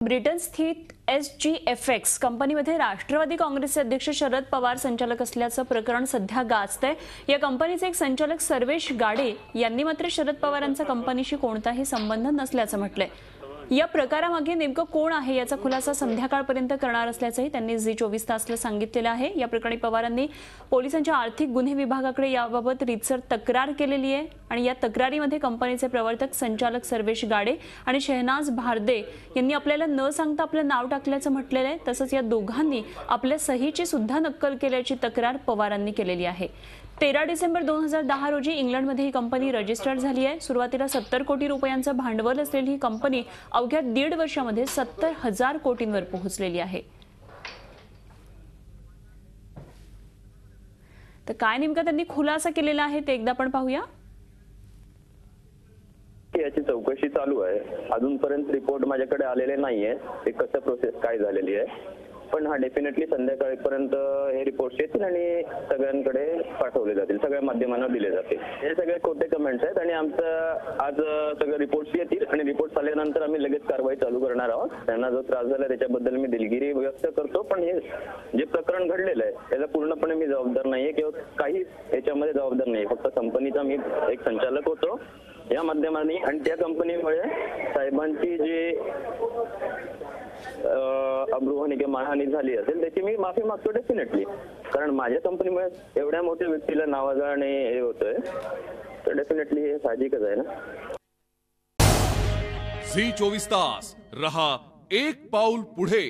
Britain स्थित SGFX कंपनीमध्ये राष्ट्रवादी काँग्रेसचे अध्यक्ष शरद पवार संचालक असल्याचं प्रकरण सध्या गाजतंय। या कंपनीचे एक संचालक सर्वेश गाडे यांनी मात्र शरद पवारांचा कंपनीशी कोणताही संबंध नसल्याचं म्हटलंय। या प्रकारामागे नेमकं कोण आहे याचा खुलासा संध्याकाळपर्यंत करणार असल्याचंही त्यांनी झी24 तासला सांगितलेलं आहे। या प्रकरणी पवारांनी पोलिसांच्या आर्थिक गुन्हे विभागाकडे याबाबत रीतसर तक्रार केलेली आहे आणि या तक्रारीमध्ये कंपनीचे प्रवर्तक संचालक सर्वेश गाडे आणि शहनाज भारदे यांनी आपल्याला न सांगता आपलं नाव टाकल्याचं म्हटलेलं आहे। तसंच या दोघांनी आपल्या सहीची सुद्धा नक्कल केल्याची तक्रार पवारांनी केलेली आहे। 13 डिसेंबर 2010 रोजी इंग्लंडमध्ये ही कंपनी रजिस्टर्ड झाली आहे। सुरुवातीला 70 कोटी रुपयांचं भांडवल असलेली ही कंपनी अवघ्या 1.5 वर्षामध्ये 70,000 कोटींवर पोहोचलेली आहे। तर काय नेमका त्यांनी खुलासा केलेला आहे ते एकदा आपण पाहूया। याची चौकशी चालू आहे। अजूनपर्यंत रिपोर्ट माझ्याकडे आलेले नाहीये, ते कसं प्रोसेस काय झालेली आहे, पण हा डेफिनेटली संध्याकाळपर्यंत हे रिपोर्ट्स येतील आणि सगळ्यांकडे पाठवले जातील, सगळ्या माध्यमांना दिले जातील। हे सगळे खोटे कमेंट्स आहेत आणि आमचं आज सगळे रिपोर्ट्स येतील आणि रिपोर्ट्स आल्यानंतर आम्ही लगेच कारवाई चालू करणार आहोत। त्यांना जो त्रास झाला त्याच्याबद्दल मी दिलगिरी व्यक्त करतो, पण हे जे प्रकरण घडलेलं आहे त्याला पूर्णपणे मी जबाबदार नाहीये किंवा काही याच्यामध्ये जबाबदार नाही। फक्त कंपनीचा मी एक संचालक होतो या माध्यमांनी आणि त्या कंपनीमुळे साहेबांची जी अब्रूहानी किंवा मानहानी झाली असेल त्याची मी माफी मागतो डेफिनेटली, कारण माझ्या कंपनीमुळे एवढ्या मोठ्या व्यक्तीला नावाजणे हे होतंय, तर डेफिनेटली हे साहजिकच आहे ना। झी24 तास रहा एक पाऊल पुढे।